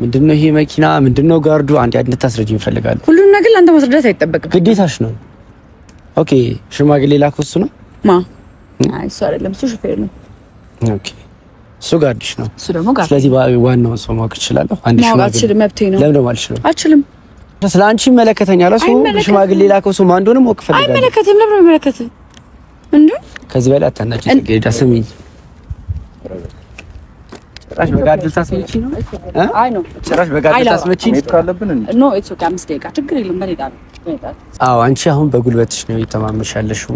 ምንድነው ይሄ መኪና ምንድነው ጋርዱ አንዴ እንድታስረጂኝ እፈልጋለሁ ሁሉን ነገር አንተ ማስረዳት አይተበቅም ግዴታሽ ነው ኦኬ ሽማግሌ ላከው እሱ ነው ማ አይ እሱ አይደለም እሱ ሹፌር ነው ኦኬ እሱ ጋርድሽ ነው እሱ ደግሞ ጋር ስለዚህ ዋናው ሰው ማወቅ ይችላል አንዴ ሽማግሌ መብቴ ነው ለምን ደግሞ አልችልም አችልም ስለአንቺ መለከተኛል እሱ ሽማግሌ ላከው ሰው ማን እንደሆነ ማወቅ ፈልጋለሁ አይመለከትም ለምን አይመለከትም እንዴ ከዚህ በላይ አታናጭ ገዳ ስሚኝ ጭራሽ በጋድል ታስመጪ ነው አይ ነው ጭራሽ በጋድል ታስመጪ ካለብን ኖ ኢትስ ኦኬ አምስት ደቂቃ ችግር የለም በሌላ አዎ አንቺ አሁን በጉልበትሽ ነው እየተማመሻለሽው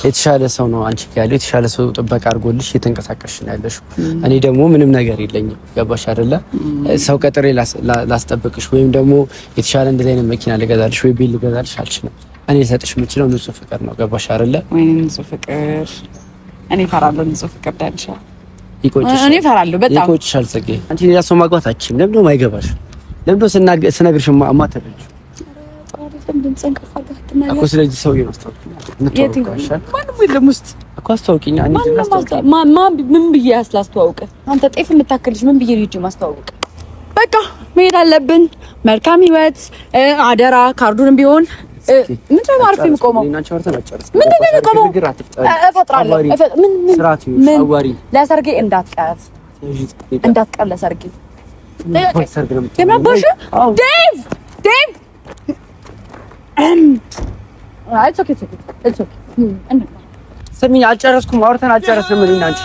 የተሻለ ሰው ነው አንቺ ያለው የተሻለ ሰው ጥበቃ አድርጎልሽ እየተንቀሳቀስሽ ነው ያለሽው እኔ ደግሞ ምንም ነገር የለኝም ገባሽ አይደለ ሰው ቀጥሬ ላስጠብቅሽ ወይም ደግሞ የተሻለ እንደዚህ አይነት መኪና ልገዛልሽ ወይ ቢል ልገዛልሽ አልችልም እኔ ልሰጥሽ የምችለው ንጹህ ፍቅር ነው ገባሽ አይደለ ወይ ንጹህ ፍቅር እኔ ፈራለሁ ንጹህ ፍቅር ዳንሻ ይቆጭሽ እኔ ፈራለሁ በጣም ይቆጭሻል ጽጌ አንቺ ሌላ ሰው ማግባት አትችይም ለምን ነው አይገባሽ ለምን ነው ስነግርሽ ማተበልሽ እኮ ስለዚህ ሰው ይመስላል ማንም የለም ውስጥ እኮ አስተዋውቂኝ ምን ብዬ ያስላስተዋውቅ አንተ ጤፍ የምታከልሽ ምን ብዬ ልጅ ማስተዋውቅ በቃ መሄድ አለብን መልካም ህይወት አደራ ካርዱንም ቢሆን ምን ነው ማርፊ ምቆመው ምን ነው ቆመው እፈጥራለሁ ምን አዋሪ ለሰርጌ እንዳትቀር ለሰርጌ ለማባሽ ዴቭ it's okay ስሚኝ አልጨረስኩም አውርተን አልጨረስንም እኔና አንቺ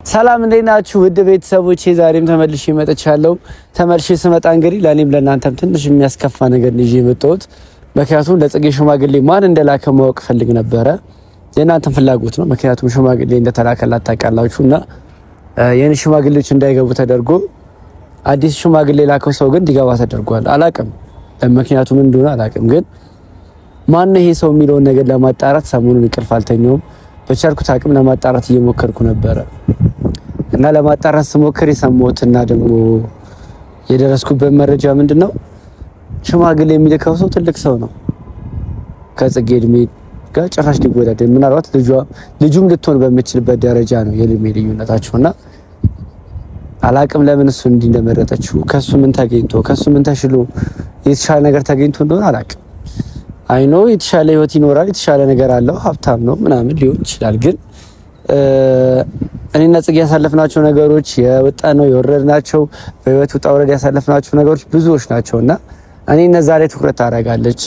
ሰላም እንዴት ናችሁ ውድ ቤተሰቦቼ ዛሬም ተመልሼ መጥቻለሁ ተመልሼ ስመጣ እንግዲህ ለኔም ለናንተም ትንሽ የሚያስከፋ ነገር ልጅ የመጣሁት ምክንያቱም ለጽጌ ሽማግሌ ማን እንደላከ ማወቅ ፈልግ ነበር የናንተም ፍላጎት ነው ምክንያቱም ሽማግሌ እንደተላከላት ታውቃላችሁና የኔ ሽማግሌዎች እንዳይገቡ ተደርጎ አዲስ ሽማግሌ ላከው ሰው ግን እንዲገባ ተደርጓል አላቅም ለምክንያቱም እንደሆነ አላቅም ግን ማን ነው ይሄ ሰው የሚለውን ነገር ለማጣራት ሰሞኑን እንቅልፍ አልተኛውም በቻልኩት አቅም ለማጣራት እየሞከርኩ ነበር እና ለማጣራት ስሞክር የሰማሁትና ደግሞ የደረስኩበት መረጃ ምንድነው ሽማግሌ የሚልከው ሰው ትልቅ ሰው ነው ከጽጌ እድሜ ጋር ጭራሽ ሊወዳደር ምናልባት ልጁም ልትሆን በሚችልበት ደረጃ ነው የእድሜ ልዩነታቸውና አላቅም ለምን እሱ እንዲህ እንደመረጠችው ከሱ ምን ተገኝቶ ከሱ ምን ተሽሎ የተሻለ ነገር ተገኝቶ እንደሆነ አላቅም አይኖ የተሻለ ህይወት ይኖራል የተሻለ ነገር አለው ሀብታም ነው ምናምን ሊሆን ይችላል ግን እኔና ጽጌ ያሳለፍናቸው ነገሮች የወጣነው የወረድናቸው በህይወት ውጣ ወረድ ያሳለፍናቸው ነገሮች ብዙዎች ናቸውና እኔ እነዛ ላይ ትኩረት ታደርጋለች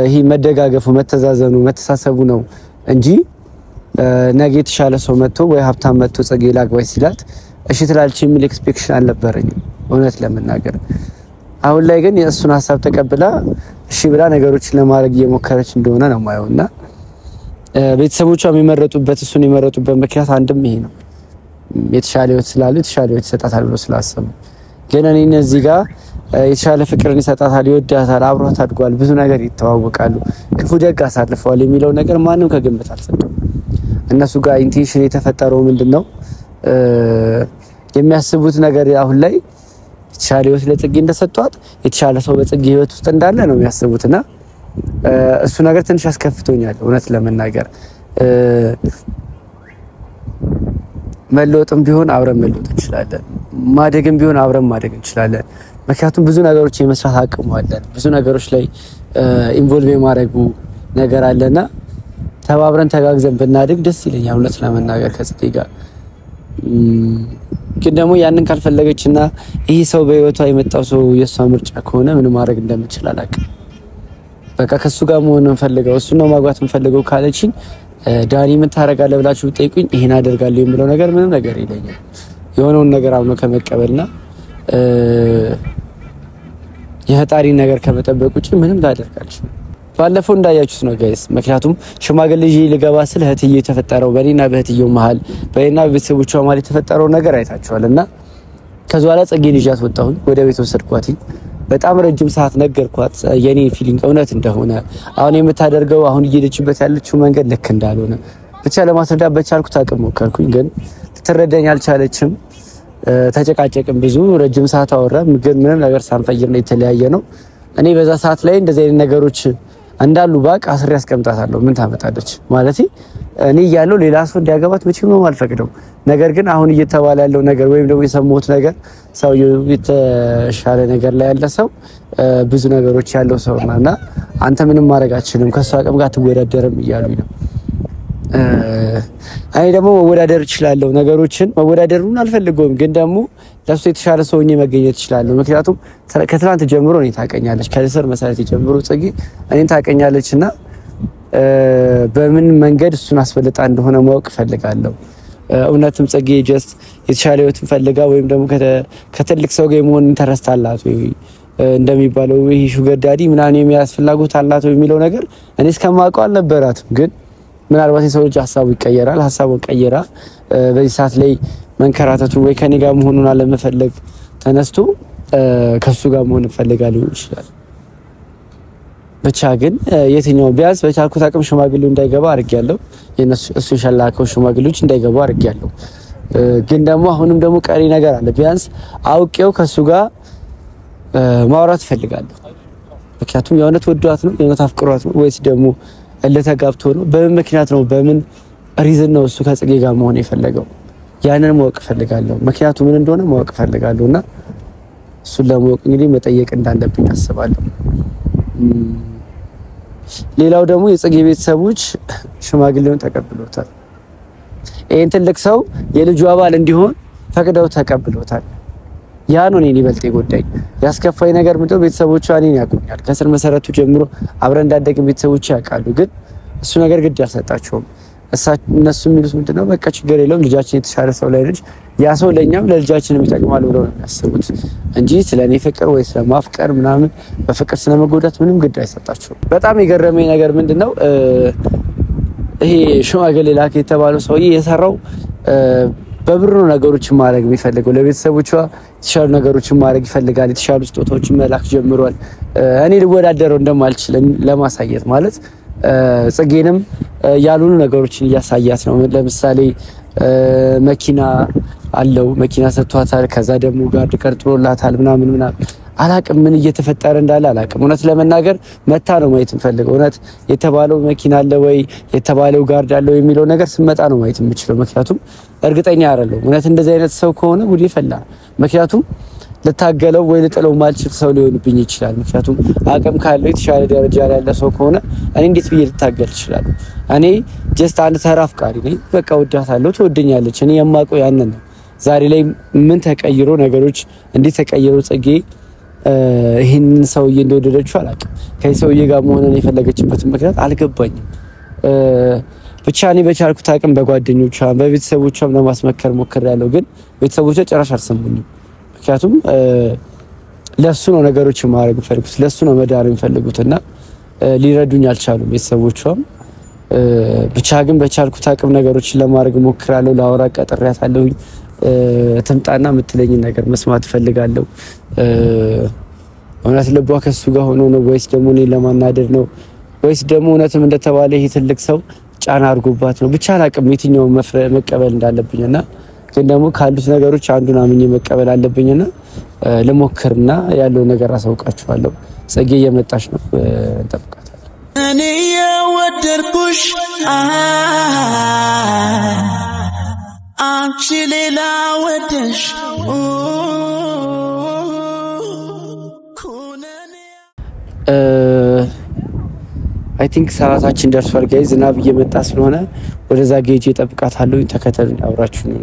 ይሄ መደጋገፉ መተዛዘኑ መተሳሰቡ ነው እንጂ ነገ የተሻለ ሰው መጥቶ ወይ ሀብታም መጥቶ ጽጌ ላግባይ ሲላት እሺ ትላለች የሚል ኤክስፔክሽን አልነበረኝም እውነት ለመናገር አሁን ላይ ግን የእሱን ሐሳብ ተቀብላ እሺ ብላ ነገሮችን ለማድረግ እየሞከረች እንደሆነ ነው ማየውና ቤተሰቦቿ የሚመረጡበት እሱን የሚመረጡበት ምክንያት አንድም ይሄ ነው የተሻለ ህይወት ስላለ የተሻለ ህይወት ይሰጣታል ብሎ ስላሰቡ ግን እኔ እዚህ ጋር የተሻለ ፍቅርን ይሰጣታል ይወዳታል አብሯት አድጓል ብዙ ነገር ይተዋወቃሉ ክፉ ደግ አሳልፈዋል የሚለው ነገር ማንም ከግምት አልሰጠም እነሱ ጋር ኢንቴንሽን የተፈጠረው ምንድነው የሚያስቡት ነገር አሁን ላይ የተሻለ ህይወት ለጽጌ እንደሰጧት የተሻለ ሰው በጽጌ ህይወት ውስጥ እንዳለ ነው የሚያስቡትና እሱ ነገር ትንሽ አስከፍቶኛል እውነት ለመናገር መለወጥም ቢሆን አብረን መለወጥ እንችላለን ማደግም ቢሆን አብረን ማደግ እንችላለን ምክንያቱም ብዙ ነገሮች የመስራት አቅሙ አለን ብዙ ነገሮች ላይ ኢንቮልቭ የማድረጉ ነገር አለና ተባብረን ተጋግዘን ብናድግ ደስ ይለኛል እውነት ለመናገር ከጽጌ ጋር ግን ደግሞ ያንን ካልፈለገችና ይሄ ሰው በህይወቷ የመጣው ሰው የሷ ምርጫ ከሆነ ምን ማድረግ እንደምችል አላውቅም በቃ ከሱ ጋር መሆን እንፈልገው እሱ ነው ማግባት እንፈልገው ካለችኝ ዳኒ ምን ታረጋለህ ብላችሁ ብትጠይቁኝ ይሄን አደርጋለሁ የሚለው ነገር ምንም ነገር የለኝም የሆነውን ነገር አምኖ ከመቀበልና የፈጣሪ ነገር ከመጠበቅ ውጪ ምንም ላደርጋለች ባለፈው እንዳያችሁት ነው ጋይስ ምክንያቱም ሽማግሌ ልጅ ሊገባ ስለ እህትዬ ተፈጠረው በኔና በእህትዬው መሃል በእና ቤተሰቦቿ ማለት የተፈጠረው ነገር አይታችኋልና ከዛ በኋላ ጽጌ ልጅ አስወጣሁኝ ወደ ቤት ወሰድኳት በጣም ረጅም ሰዓት ነገርኳት የኔ ፊሊንግ እውነት እንደሆነ አሁን የምታደርገው አሁን እየሄደችበት ያለችው መንገድ ልክ እንዳልሆነ ብቻ ለማስረዳት በቻልኩት አቅም ሞከርኩኝ ግን ልትረዳኝ አልቻለችም ተጨቃጨቅን ብዙ ረጅም ሰዓት አወራን ግን ምንም ነገር ሳንፈይር ነው የተለያየ ነው እኔ በዛ ሰዓት ላይ እንደዚህ አይነት ነገሮች እንዳሉ ባቅ አስሬ ያስቀምጣታለሁ ምን ታመጣለች ማለት እኔ ያለው ሌላ ሰው እንዲያገባት መቼም ነው ማልፈቅደው ነገር ግን አሁን እየተባለ ያለው ነገር ወይም ደግሞ የሰሞት ነገር ሰው የተሻለ ነገር ላይ ያለ ሰው ብዙ ነገሮች ያለው ሰውና አንተ ምንም ማድረግ አትችልም ከሷ አቅም ጋር ትወዳደርም እያሉኝ ነው አይ ደግሞ መወዳደር እችላለሁ ነገሮችን መወዳደሩን አልፈልገውም ግን ደግሞ ለሱ የተሻለ ሰውኝ መገኘት እችላለሁ ምክንያቱም ከትላንት ጀምሮ እኔ ታቀኛለች ከልሰር መሰረት ጀምሮ ጽጌ እኔን ታቀኛለችና በምን መንገድ እሱን አስፈልጣ እንደሆነ ማወቅ ፈልጋለሁ እውነትም ጽጌ ጀስት የተሻለ ህይወትን ፈልጋ ወይም ደግሞ ከትልቅ ሰው ጋር መሆን ተረስታላት ወይ እንደሚባለው ይሄ ሹገር ዳዲ ምናምን የሚያስፈልጋት አላት ወይ የሚለው ነገር እኔ እስከማውቀው አልነበራትም ግን ምናልባት የሰው ልጅ ሐሳቡ ይቀየራል ሐሳቡን ቀየራ በዚህ ሰዓት ላይ መንከራተቱ ወይ ከኔ ጋር መሆኑን አለመፈለግ ተነስቶ ከሱ ጋር መሆን ፈልጋለሁ ይችላል ብቻ ግን የትኛው ቢያንስ በቻልኩት አቅም ሽማግሌው እንዳይገባ አድርጌያለሁ የነሱ እሱ ሸላከው ሽማግሌዎች እንዳይገባ አድርጌያለሁ ግን ደግሞ አሁንም ደግሞ ቀሪ ነገር አለ ቢያንስ አውቄው ከሱ ጋር ማውራት ፈልጋለሁ ምክንያቱም የእውነት ወዷት ነው የእውነት አፍቅሯት ነው ወይስ ደግሞ ለተጋብቶ ነው በምን ምክንያት ነው በምን ሪዝን ነው እሱ ከጽጌ ጋር መሆን የፈለገው ያንን ማወቅ ፈልጋለሁ ምክንያቱ ምን እንደሆነ ማወቅ ፈልጋለሁና እሱን ለማወቅ እንግዲህ መጠየቅ እንዳለብኝ አስባለሁ ሌላው ደግሞ የጽጌ ቤተሰቦች ሽማግሌውን ተቀብለውታል ይሄን ትልቅ ሰው የልጁ አባል እንዲሆን ፈቅደው ተቀብለውታል ያ ነው እኔን ይበልጥ ይጎዳኝ ያስከፋኝ ነገር ምንድነው ቤተሰቦቹ እኔን ያቁኛል ከስር መሰረቱ ጀምሮ አብረን እንዳደግን ቤተሰቦቹ ያውቃሉ ግን እሱ ነገር ግድ ያልሰጣቸውም እነሱ የሚሉት ምንድነው በቃ ችግር የለውም ልጃችን የተሻለ ሰው ላይ ልጅ ያ ሰው ለኛም ለልጃችንም ይጠቅማል ብለው ነው የሚያስቡት እንጂ ስለኔ ፍቅር ወይ ስለማፍቀር ምናምን በፍቅር ስለመጎዳት ምንም ግድ አይሰጣቸውም በጣም የገረመኝ ነገር ምንድነው ይሄ ሽማግሌ ላከ የተባለው ሰውዬ የሰራው በብሩ ነገሮችን ማድረግ የሚፈልገው ለቤተሰቦቿ የተሻሉ ነገሮችን ማድረግ ይፈልጋል የተሻሉ ስጦታዎችን መላክ ጀምሯል እኔ ልወዳደረው እንደማልችል ለማሳየት ማለት ጽጌንም ያሉኑ ነገሮችን እያሳያት ነው ለምሳሌ መኪና አለው መኪና ሰጥቷታል ከዛ ደግሞ ጋር ቀርጥሎላታል ምናምን አላቅም ምን እየተፈጠረ እንዳለ አላቅም እውነት ለመናገር መታ ነው ማየት እንፈልገው እውነት የተባለው መኪና አለ ወይ የተባለው ጋርድ አለው የሚለው ነገር ስመጣ ነው ማየት የምችለው ምክንያቱም እርግጠኛ አይደለም እውነት እንደዚህ አይነት ሰው ከሆነ ጉድ ይፈላ ምክንያቱም ለታገለው ወይ ለጥለው ማልችል ሰው ሊሆንብኝ ይችላል ምክንያቱም አቅም ካለው የተሻለ ደረጃ ላይ ያለ ሰው ከሆነ እኔ እንዴት ብዬ ልታገል ይችላል እኔ ጀስት አንድ ተራፍቃሪ ነኝ በቃ ወዳታለሁ ትወደኛለች እኔ የማውቀው ያንን ነው ዛሬ ላይ ምን ተቀይሮ ነገሮች እንዴት ተቀይሮ ጽጌ ይሄን ሰውዬ እንደወደደችው አላውቅም ከዚህ ሰውዬ ጋር መሆኑን የፈለገችበት ምክንያት አልገባኝም ብቻ እኔ በቻልኩት አቅም በጓደኞቿ በቤተሰቦቿም ለማስመከር ሞክሬያለሁ ግን ቤተሰቦቿ ጭራሽ አልሰሙኝም ምክንያቱም ለሱ ነው ነገሮችን ማድረግ ፈልጉት ለሱ ነው መዳር የሚፈልጉትና ሊረዱኝ አልቻሉም ቤተሰቦቿም ብቻ ግን በቻልኩት አቅም ነገሮችን ለማድረግ ሞክራለሁ ላወራ ቀጥሬያታለሁ ተምጣና የምትለኝ ነገር መስማት ፈልጋለሁ እውነት ልቧ ከሱ ጋር ሆኖ ነው ወይስ ደግሞ እኔ ለማናደድ ነው ወይስ ደግሞ እውነትም እንደተባለ ይሄ ትልቅ ሰው ጫና አድርጎባት ነው ብቻ አላቅም የትኛው መቀበል እንዳለብኝና ግን ደግሞ ካሉት ነገሮች አንዱን አምኜ መቀበል አለብኝና ለሞከርና ያለው ነገር አሳውቃችኋለሁ ጽጌ እየመጣች ነው እንጠብቃታለን እኔ የወደድኩሽ አንቺ ሌላ ወደሽ አይ ቲንክ ሰዓታችን ደርሷል ጋይዝ ዝናብ እየመጣ ስለሆነ ወደዛ ጌጅ እጠብቃታለሁ ተከተሉኝ አብራችሁ ነው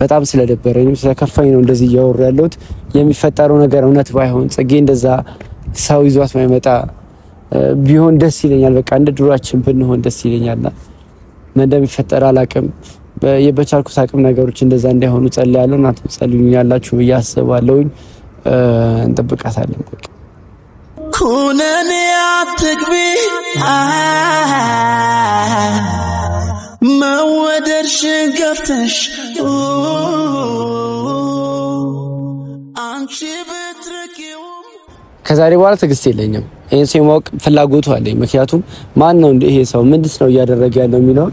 በጣም ስለደበረኝ ስለከፋኝ ነው እንደዚህ እያወራ ያለሁት የሚፈጠረው ነገር እውነት ባይሆን ጽጌ እንደዛ ሰው ይዟት ማይመጣ ቢሆን ደስ ይለኛል በቃ እንደ ድሯችን ብንሆን ደስ ይለኛልና ምን እንደሚፈጠር አላቅም በቻልኩት አቅም ነገሮች እንደዛ እንዳይሆኑ ጸልያለሁ እናንተ ጸልዩኛላችሁ በያስባለሁ እንጠብቃታለን በቃ ኩነኔ አትግቢ መወደድሽን ገፍተሽ አንቺ ብትርቂውም ከዛሬ በኋላ ትዕግስት የለኝም። ይሄን ሰው ማወቅ ፍላጎቱ አለኝ። ምክንያቱም ማን ነው ይሄ ሰው ምንድነው ነው እያደረገ ያለው የሚለው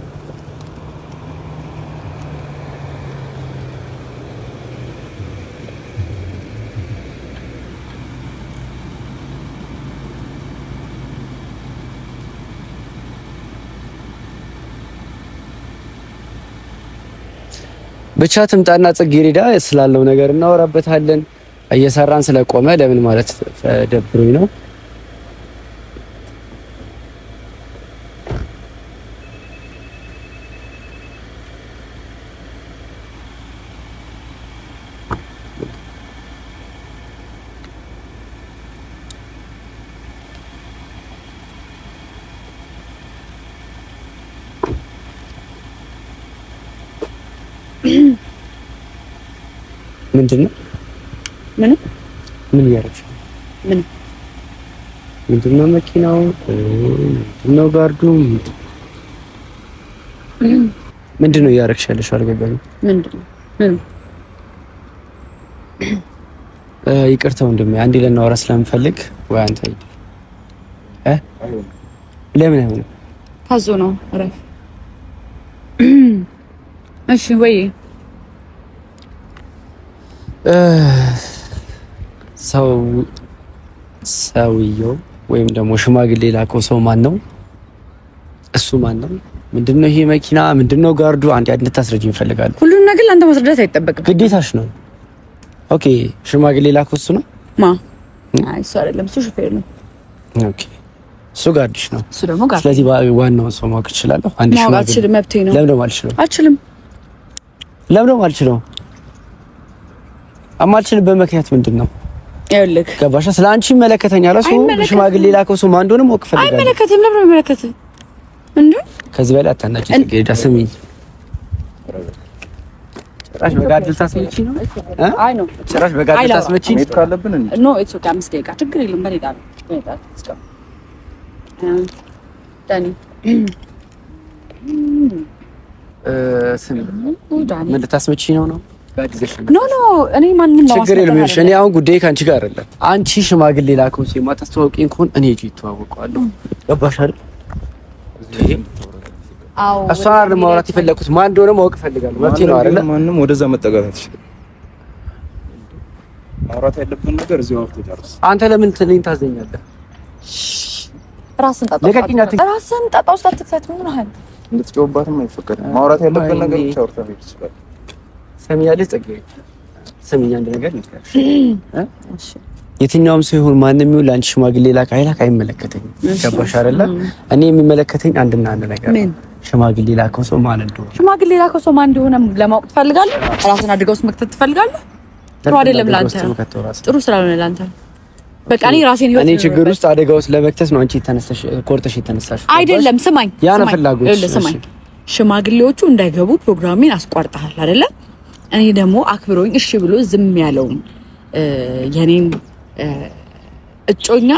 ብቻ ትምጣና ጽጌረዳ ስላለው ነገር እናወራበታለን። እየሰራን ስለቆመ ለምን ማለት ደብሮኝ ነው። ምንድነው ምን ያረች ምንድነው መኪናው ምንድነው ጋርዱ ምንድነው ያረክሻለሽ? አልገባኝም። ይቅርታው እንደምን አንዴ ለናወራ ስለምፈልግ ወይ አንተ ለምን አይሆን ታዞ ነው አረፍ እሺ ወይ ሰውየው ወይም ደግሞ ሽማግሌ ላከው ሰው ማን ነው? እሱ ማን ነው? ምንድነው ይሄ መኪና? ምንድነው ጋርዱ? አንዴ እንድታስረጂኝ እፈልጋለሁ። ሁሉን ነገር ለአንተ ማስረዳት አይጠበቅም፣ ግዴታሽ ነው። ኦኬ ሽማግሌ ላከው እሱ ነው? አይ እሱ አይደለም፣ እሱ ሹፌር ነው። ኦኬ እሱ ጋርድሽ ነው። እሱ ደግሞ ጋርድ። ስለዚህ ዋናው ሰው ማወቅ እችላለሁ? አንዴ ሽማግሌ መብቴ ነው። ለምን ነው አልችልም? ለምን ነው አልችልም? አማልችልበት ምክንያት ምንድነው? ይኸውልህ ገባሽ? ስለአንቺ ይመለከተኛል። እሱ ሽማግሌ ላከው ሰው ማን እንደሆነ ማወቅ ፈልጋለሁ። አይመለከትም። ለምን አይመለከትም እንዴ? ከዚህ በላይ አታናጭ። ጽጌረዳ ስሚኝ። ጭራሽ በጋድ ልታስመጪ ነው? አይ ነው ጭራሽ በጋድ ልታስመጪ ነው ካለብን እንዴ? ኖ ኢትስ ኦኬ። 5 ደቂቃ ችግር የለም። በሌላ ዳኒ ምን ልታስመጪ ነው? ኖ እኔ ማንንም ነው ችግር የለም። እኔ አሁን ጉዳይ ካንቺ ጋር አይደለም። አንቺ ሽማግሌ ላከው ሲል ማታስተዋውቂኝ ከሆነ እኔ እጂ ተዋወቀዋለሁ። ገባሽ አይደል? አዎ እሷን ማውራት የፈለኩት ማን እንደሆነ ማወቅ ፈልጋለሁ። መብቴ ነው አይደል? ማንንም ወደዛ መጠጋት አትችልም። ማውራት ያለብን ነገር እዚሁ አውርተን ጨርስ። አንተ ለምን ትለኝ ታዘኛለህ? ራስን ጣጣው ሳትተት ምን አለ እንድትጮህባትም አይፈቀድም። ማውራት ያለብን ነገር ብቻ አውርተን ይችላል። ሰሚያለሽ ጽጌረዳ፣ ስሚኝ አንድ ነገር ልንገርሽ። እሺ የትኛውም ሰው ይሁን ማንንም ይሁን ለአንቺ ሽማግሌ ላክ አይላክ አይመለከተኝም። ገባሽ አይደለ? እኔ የሚመለከተኝ አንድና አንድ ነገር ነው። ሽማግሌ ላከው ሰው ማን እንደሆነ ሽማግሌ ላከው ሰው ማን እንደሆነ ለማወቅ ትፈልጋለህ? ራስን አድርገው ውስጥ መክተት ትፈልጋለህ? ጥሩ አይደለም ላንተ፣ ጥሩ ስላልሆነ ላንተ። በቃ እኔ ራሴን ህይወት እኔ ችግር ውስጥ አደጋ ውስጥ ለመክተት ነው አንቺ ተነስተሽ ቆርጠሽ የተነሳሽ አይደለም። ስማኝ ያና ፍላጎት ስማኝ፣ ሽማግሌዎቹ እንዳይገቡ ፕሮግራሜን አስቋርጠሃል አይደለ? እኔ ደግሞ አክብሮኝ እሺ ብሎ ዝም ያለው የኔን እጮኛ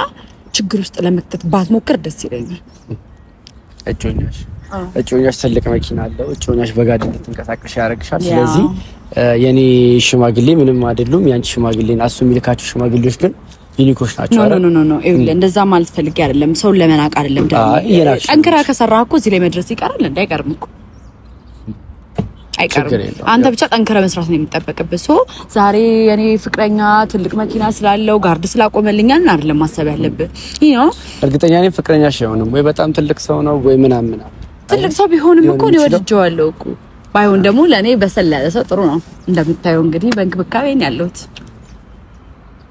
ችግር ውስጥ ለመክተት ባትሞክር ደስ ይለኛል። እጮኛሽ ትልቅ መኪና አለው። እጮኛሽ በጋድ እንድትንቀሳቀሽ ያደርግሻል። ስለዚህ የኔ ሽማግሌ ምንም አይደሉም። ያንቺ ሽማግሌና እሱ የሚልካቸው ሽማግሌዎች ግን ዩኒኮች ናቸው። ኖ ይኸውልህ እንደዛ ማለት ፈልጌ አይደለም። ሰውን ለመናቅ አይደለም። ደግሞ ጠንክራ ከሰራህ እኮ እዚህ ላይ መድረስ ይቀራል እንዴ? አይቀርም እኮ አይቀርም። አንተ ብቻ ጠንክረህ መስራት ነው የሚጠበቅብህ። ሶ ዛሬ የኔ ፍቅረኛ ትልቅ መኪና ስላለው ጋርድ ስላቆመልኛል አይደለም ማሰብ ያለብህ። ይሄ ነው እርግጠኛ ነኝ ፍቅረኛሽ አይሆንም ወይ በጣም ትልቅ ሰው ነው ወይ ምናምን። ትልቅ ሰው ቢሆንም እኮ ነው ወድጄዋለሁ እኮ። ባይሆን ደግሞ ለኔ በሰል ያለ ሰው ጥሩ ነው። እንደምታየው እንግዲህ በእንክብካቤ ነው ያለሁት።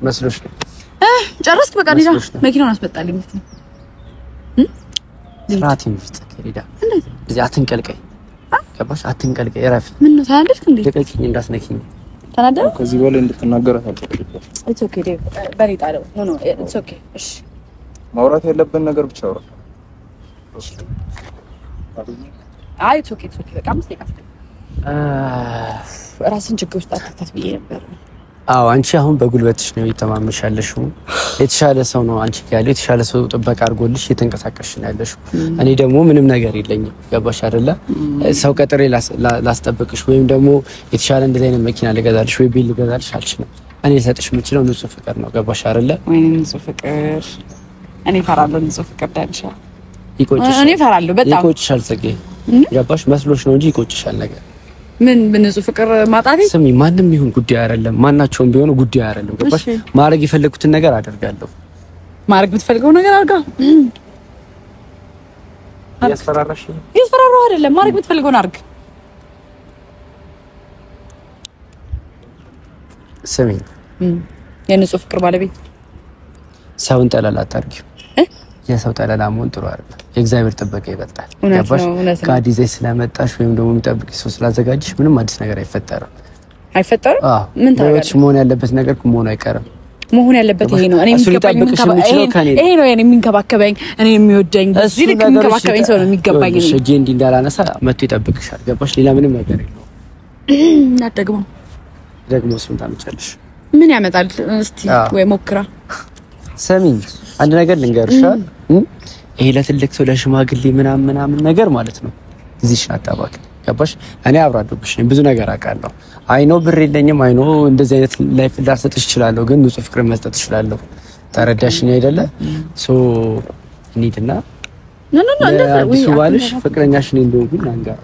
መስሎሽ ነው? ጨረስክ? በቃ ዲዳ መኪናውን አስመጣልኝ። ስራቲን ፍጽከሪዳ እዚህ አትንቀልቀይ። ገባሽ? አትንቀልቀይ። እረፊ። ምን ነው ታላለሽ እንዴ? ደቀቂኝ እንዳስነኪኝ። ተናደረ? ከዚህ በኋላ እንድትናገራት አልፈልግም። ኢትስ ኦኬ ዴቭ። በሪጣ ነው። ኖ ኢትስ ኦኬ። እሺ ማውራት ያለብን ነገር ብቻ አውራ። አይ ኢትስ ኦኬ ኢትስ ኦኬ። በቃ መስለኝ ራስን ችግር ውስጥ አትክተት ብዬ ነበር። አዎ አንቺ አሁን በጉልበትሽ ነው እየተማመንሽ ያለሽው። የተሻለ ሰው ነው አንቺ ያለው። የተሻለ ሰው ጥበቃ አድርጎልሽ እየተንቀሳቀስሽ ነው ያለሽው። እኔ ደግሞ ምንም ነገር የለኝም። ገባሽ አይደለ? ሰው ቀጥሬ ላስጠብቅሽ ወይም ደግሞ የተሻለ እንደዚህ አይነት መኪና ልገዛልሽ ወይ ቤት ልገዛልሽ አልችልም። እኔ ልሰጥሽ የምችለው ንጹህ ፍቅር ነው። ገባሽ አይደለ? ወይኔ ንጹህ ፍቅር እኔ እፈራለሁ። ንጹህ ፍቅር ዳንሻ ይቆጭሻል። እኔ እፈራለሁ በጣም ይቆጭሻል። ጽጌ ገባሽ መስሎሽ ነው እንጂ ይቆጭሻል ነገር ምን ንጹህ ፍቅር ማጣቴ። ስሚ ማንም ይሁን ጉዳይ አይደለም፣ ማናቸውም ቢሆኑ ጉዳይ አይደለም። ገባሽ? ማድረግ የፈለኩትን ነገር አደርጋለሁ። ማድረግ የምትፈልገው ነገር አድርጋ። ያስፈራራሽ ያስፈራራው አይደለም። ማድረግ የምትፈልገውን አድርግ። ስሚ የንጹህ ፍቅር ባለቤት ሰውን ጠላላ አታርጊው። የሰው ጠላላ መሆን ጥሩ አይደለም። የእግዚአብሔር ጥበቃ ይበልጣል። ገባሽ? ከአዲስ ስለመጣሽ ወይም ደግሞ የሚጠብቅ ሰው ስላዘጋጅሽ ምንም አዲስ ነገር አይፈጠርም። አይፈጠርም? ምን ታውቃለሽ? መሆን ያለበት ነገር መሆን አይቀርም። መሆን ያለበት ይሄ ነው። እኔ ይሄ ነው የኔ የሚንከባከበኝ፣ እኔ የሚወደኝ፣ እዚህ ልክ የሚንከባከበኝ ሰው ነው የሚገባኝ። እኔ እጄ እንዲህ እንዳላነሳ መጥቶ ይጠብቅሻል። ገባሽ? ሌላ ምንም ነገር የለውም። ደግሞ ስንት አመጫለሽ? ምን ያመጣል? እስቲ ወይ ሞክራ። ሰሚኝ አንድ ነገር ልንገርሽ። ይሄ ለትልቅ ሰው ለሽማግሌ ምናምን ነገር ማለት ነው። እዚህሽን አጣባቅ። ገባሽ? እኔ አብራዶብሽ ነኝ፣ ብዙ ነገር አውቃለሁ። አይኖ ብር የለኝም፣ አይኖ እንደዚህ አይነት ላይፍ ላሰጥሽ እችላለሁ፣ ግን ንጹህ ፍቅር መስጠት እችላለሁ። ተረዳሽኝ አይደለ? ሶ እንሂድና አዲሱ ባልሽ ፍቅረኛሽ ነኝ እንደሆንኩኝ አንጋር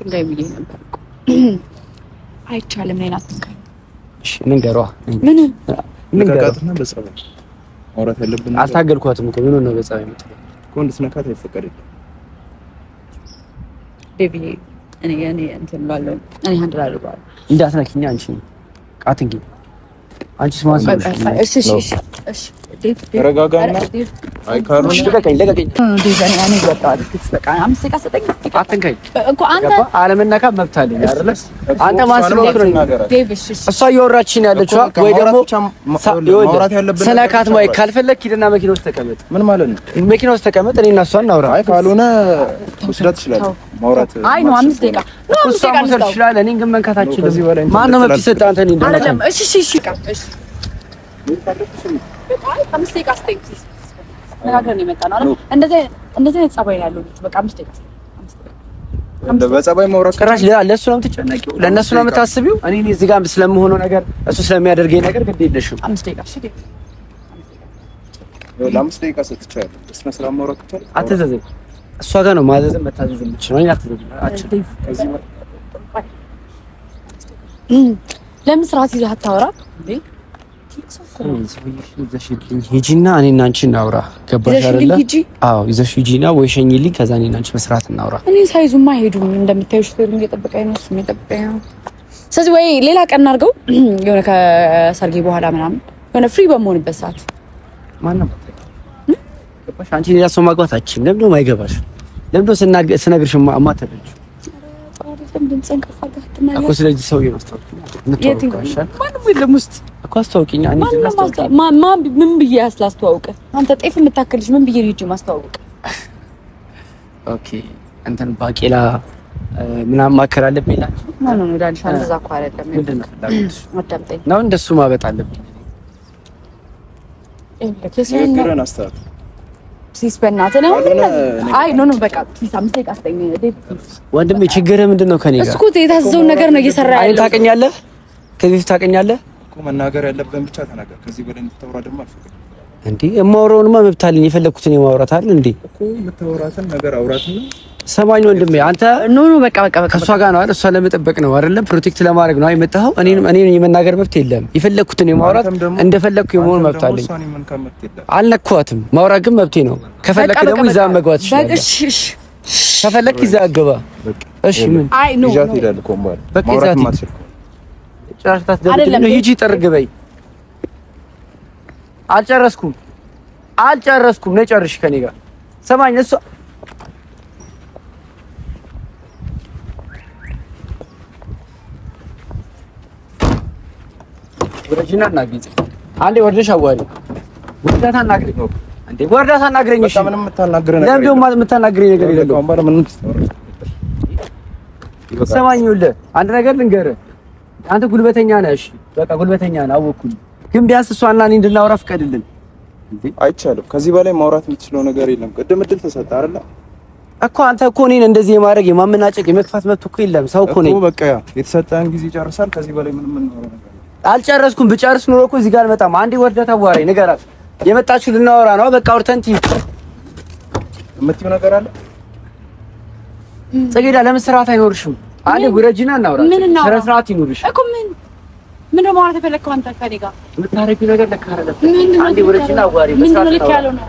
እንጋይ ብዬ ነበር እኮ አይቻልም። ነኝ አትንካኝ። እሺ ንገሯ። ምን ንገራትና በጸባይ ማውራት ያለብን አልታገልኳትም እኮ ምን ነው በጸባይ የምትለው እኮ እንድትነካት አይፈቀድም። ቤቢ እኔ እንትን ባለው እኔ ሃንድል አድርጓል። እንዳትነኪኝ አንቺ ቃትንኪ አንቺ ስማስ እሺ ተረጋጋና አይ ካሮሽ ለቀቀኝ ዲዛይን እኔ ወጣው በቃ 5 ደቂቃ ሰጠኝ። አትንካኝ እኮ አንተ አለመነካ መብት አለኝ አይደለ? አንተ ማስለውክ ነው ዴቪስ እሷ እየወራችኝ ያለችው ወይ ደግሞ ማውራት ያለብን ሰላካት ማይ ካልፈለክ ሂድና መኪና ውስጥ ተቀመጥ። ምን ማለት ነው? መኪና ውስጥ ተቀመጥ፣ እኔ እና እሷ እናውራ። አይ ካልሆነ ወስዳት ይችላል ማውራት። አይ ነው 5 ደቂቃ ነው 5 ደቂቃ ነው ይችላል። እኔን ግን መንካታችን ማን ነው መብት ይሰጣ? አንተ ነኝ አይደለም። እሺ እሺ በቃ 5 ደቂቃ ስቴክ ነጋገር ነው የመጣው አይደል? እንደዚህ ጸባይ ያለው ልጅ በቃ 5 ደቂቃ በጸባይ ማውራት ጭራሽ ለእሱ ነው የምትጨነቂው? ለእነሱ ነው የምታስቢው? እኔ እዚህ ጋር ስለምሆነው ነገር እሱ ስለሚያደርገኝ ነገር ግድ የለሽም። 5 ደቂቃ እሺ ለ5 ደቂቃ ሰጥቻለሁ። እስከ ሰላም ማውራት ይቻላል። አትዘዘኝ። እሷ ጋር ነው ማዘዝ መታዘዝ የምትችለው። እኔ አትዘዘኝ። ከዚህ ለምን ስርዓት ይዘህ አታወራ እንዴ? ሂጂና እኔና አንቺ እናውራ። ገባሽ አይደለ? አዎ ይዘሽ ሂጂና ወይ ሸኝልኝ፣ ከዛ እኔና አንቺ መስራት እናውራ። እኔ ሳይዙማ ሄዱም እንደምታዩሽ ፍቅሩን እየጠበቀኝ ነው፣ እሱም እየጠበቀኝ ነው። ስለዚህ ወይ ሌላ ቀን አድርገው የሆነ ከሰርጌ በኋላ ምናምን የሆነ ፍሪ በመሆንበት ሰዓት ማንም ገባሽ? አንቺ ሌላ ሰው ማግባታችን ለምን ነው የማይገባሽ? ለምን ነው ስነግርሽ ማተረጅ እኮ ስለዚህ ሰው ይመስታወቅ ማንም የለም ውስጥ እኮ አስተዋውቂኝ። ማን ምን ብዬ አስላስተዋውቅ? አንተ ጤፍ የምታከልሽ ምን ብዬ ልጅ ማስተዋውቅ? ኦኬ እንትን ባቄላ ምናምን ማከር አለብኝ ላንቺ ማን ነው ዳንሻ? እንደዛ እኮ አይደለም። ምንድን ነው ፍላጎትሽ? አዳምጠኝ ነው እንደሱ ማበጥ አለብኝ። ንግግርን አስተካክል ፕሊዝ በእናትህ ነው። አይ ኖ በቃ ፕሊዝ 5 ደቂቃ አስጠኝ። ወንድሜ ችግርህ ምንድን ነው? ከኔ ጋር እስኩ የታዘዘውን ነገር ነው እየሰራ ያለው። አይ ታውቀኛለህ፣ ከዚህ በፊት ታውቀኛለህ እኮ መናገር ያለብን ብቻ ተናገር። ከዚህ በላይ እንድታወራ ደግሞ አልፈቅድም። እንዴ የማወራውንማ መብት አለኝ። የፈለኩትን የማውራት አይደል እንዴ? እኮ የምታወራትን ነገር አውራትና ሰማኝ ወንድሜ። አንተ ኖ በቃ ከሷ ጋር ነው አይደል? እሷ ለመጠበቅ ነው አይደል? ፕሮቴክት ለማድረግ ነው የመጣኸው። እኔ የመናገር መብት የለም። የፈለኩትን የማውራት እንደፈለኩ የመሆን መብት አለኝ። አልነካኋትም። ማውራት ግን መብቴ ነው። ከፈለክ ደግሞ ይዛ መግባት ይችላል። እሺ ከፈለክ ይዛ አገባ። እሺ ምን አይ ኖ ይዛት ይላል ኮምባል ማውራት ማትችል ጫርታት ደብደብ ነው። ሂጂ ጠርግ በይ። አልጨረስኩም ነይ ጨርሽ ከኔ ጋር ሰማኝ። እሷ ወደጂና እናግኝ አንዴ ወርደሽ አዋሪ ወርዳታ እናግኝ ነው አንዴ ወርዳታ እናግረኝ። እሺ ምንም የምታናግረኝ ነገር ለምን ደግሞ የምታናግረኝ ነገር የለም። ኮምባል ምን ሰማኝ። ይኸውልህ አንድ ነገር ልንገርህ። አንተ ጉልበተኛ ነህ። እሺ በቃ ጉልበተኛ ነህ አወኩኝ። ግን ቢያንስ እሷና እኔ እንድናወራ ፍቀድልን። አይቻልም። ከዚህ በላይ ማውራት የምትችለው ነገር የለም። ቅድም እድል ተሰጠ አይደል እኮ አንተ እኮ እኔን እንደዚህ የማድረግ የማመናጨቅ የመክፋት መብት እኮ የለም። ሰው እኮ ነኝ እኮ በቃ የተሰጠን ጊዜ ጨርሳል። ከዚህ በላይ ምንም እናወራ ነገር አልጨረስኩም። ብጨርስ ኑሮ እኮ እዚህ ጋር አልመጣም። አንዴ ወርደህ ታዋራኝ ንገራት። የመጣችሁ ልናወራ ነው። በቃ አውርተን የምትይው ነገር አለ ጽጌዳ። ለምን ስርዓት አይኖርሽም? አንዴ ጉረጂና እናውራ። ስነ ስርዓት ይኖርሽ እኮ ምን ማለት ተፈለከው አንተ ከኔ ጋር የምታረጊው ነገር ለካ አይደለም። አንዴ ጉረጂና አዋሪ በስርዓት ነው።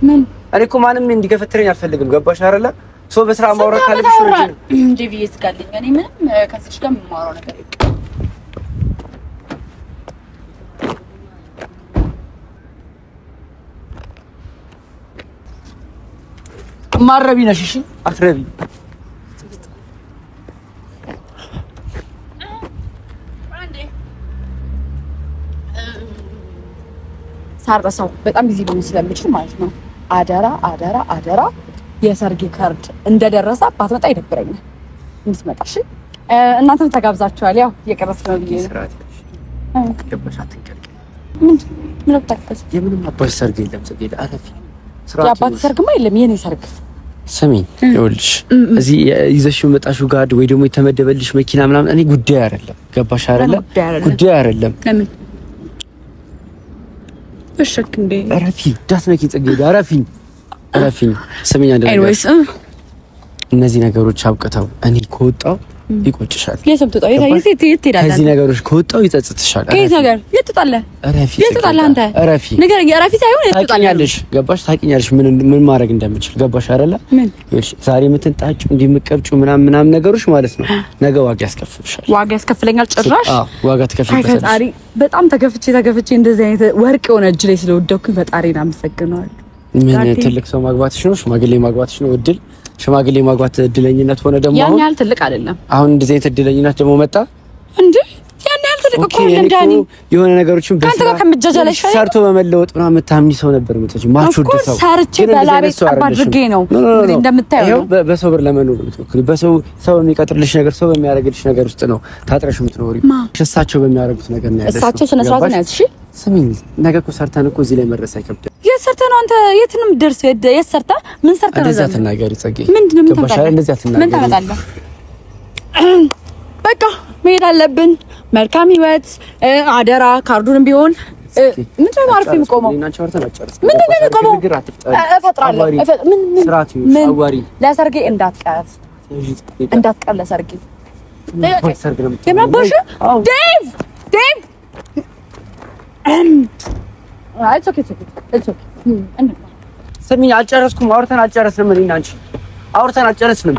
ምን እኔ እኮ ማንም እንዲገፈትረኝ አልፈልግም። ገባሽ አይደለ? ሶ በስራ ማውራት ካለብሽ ጉረጂ ነው እንዴ ብዬ እስካለኝ እኔ ምንም ከዚህ ጋር የማወራው ነገር የለም። ማረቢ ነሽ። እሺ አትረቢ። ሳርሰው በጣም ቢዚ ሆኖ ስለምችል ማለት ነው። አደራ የሰርግ ካርድ እንደደረሰ አባትመጣ ይደብረኛል። እንድትመጣሽ እናንተም ተጋብዛችኋል። ያው እየቀረስኩ ነው ብዬ ገባሽ? አትንቀልቂ። ምን አታከስ? የምንም አባሽ ሰርግ የለም ጽጌዳ። አረፊ። የአባት ሰርግማ የለም የኔ ሰርግ። ስሚኝ ይኸውልሽ፣ እዚህ ይዘሽው መጣሽው ጋር ወይ ደግሞ የተመደበልሽ መኪና ምናምን እኔ ጉዳይ አይደለም። ገባሽ አይደለ? ጉዳይ አይደለም። ለምን እሽክ እንዴ? አረፊ። ዳትነኪ ጽጌዳ። አረፊ። ስሚኝ አንደኛ እነዚህ ነገሮች አብቅተው እኔ ከወጣው ይቆጭሻል። የሰምተው የት ትሄዳለህ? ከዚህ ነገሮች ከወጣው ይጸጽትሻል። ከየት ነገር የት ትጣለህ? የት ትጣለህ አንተ? ነገር የራፊ ሳይሆን የት ትጣለህ? ታውቂኛለሽ። ገባሽ? ታውቂኛለሽ ምን ማድረግ እንደምችል ገባሽ አይደለ? ይኸውልሽ ዛሬ የምትንጣጩ እንዲምቀብጩ ምናምን ነገሮች ማለት ነው ነገ ዋጋ ያስከፍልሻል። ዋጋ ያስከፍለኛል ጭራሽ? አዎ ዋጋ ትከፍልበታለሽ። ፈጣሪ በጣም ተገፍቼ እንደዚህ አይነት ወርቅ የሆነ እጅ ላይ ስለወደኩኝ ፈጣሪን አመሰግነዋለሁ። ምን ትልቅ ሰው ማግባትሽ ነው? ሽማግሌ ማግባትሽ ነው? እድል ሽማግሌ ማግባት እድለኝነት ሆነ ደግሞ ያን ያህል ትልቅ አይደለም። አሁን እንደዚህ አይነት እድለኝነት ደግሞ መጣ እንዴ? ያን ያህል ትልቅ እኮ አይደለም ዳኒ። የሆነ ነገሮችን ካንተ ጋር ከመጃጃል አይሻልም? ሰርቶ በመለወጥ ምናምን የምታምኒ ሰው ነበር የምትወጪ ማቹድ ሰው። ሰርቼ በላቤ ጠብ አድርጌ ነው እንግዲህ እንደምታየው ነው። በሰው ብር ለመኖር የምትሞክሪ ሰው በሚቀጥርልሽ ነገር ሰው በሚያደርግልሽ ነገር ውስጥ ነው ታጥረሽ የምትኖሪ። እሳቸው በሚያደርጉት ነገር ነው ያለሽ። እሳቸው ስነ ስርዓት ነው። እሺ ስሚኝ፣ ነገ እኮ ሰርተን እኮ እዚህ ላይ መድረስ አይከብድም። የት ሰርተህ ነው አንተ? የት ነው የምትደርሰው? የት ሰርተህ ምን ሰርተህ ነው? እንደዛ ትናገሪ ጽጌ። ምንድነው ምን ታመጣለህ? በቃ መሄድ አለብን። መልካም ህይወት። አደራ ካርዱንም ቢሆን ምንድነው ማርፍ የሚቆመው? ምንድነው የሚቆመው? እፈጥራለሁ። ምን ለሰርጌ እንዳትቀር ለሰርጌ የምናባሽ ዴቭ ስሚኝ፣ አልጨረስኩም። አውርተን አልጨረስንም። እኔና አንቺ አውርተን አልጨረስንም።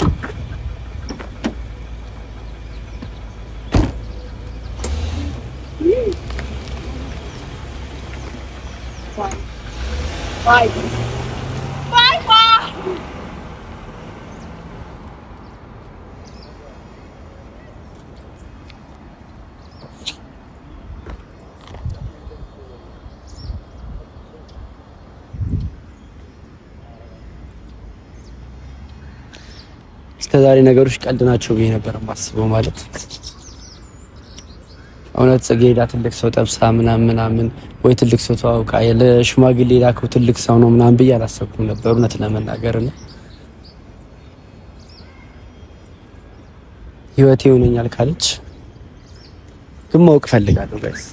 ባይ እስከዛሬ ነገሮች ቀልድ ናቸው ብዬ ነበር የማስበው። ማለት እውነት ጽጌዳ ትልቅ ሰው ጠብሳ ምናምን ወይ ትልቅ ሰው ተዋውቃ ለሽማግሌ ላከው ትልቅ ሰው ነው ምናምን ብዬ አላሰብኩም ነበር እውነት ለመናገር ነው። ህይወቴ ይሆነኛል ካለች ግን ማወቅ ፈልጋለሁ ጋይስ።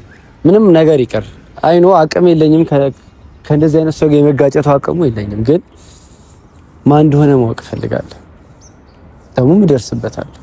ምንም ነገር ይቀር አይኖ አቅም የለኝም ከእንደዚህ አይነት ሰው ጋር የመጋጨቱ አቅሙ የለኝም፣ ግን ማን እንደሆነ ማወቅ ፈልጋለሁ። ደግሞ ምደርስበታለሁ።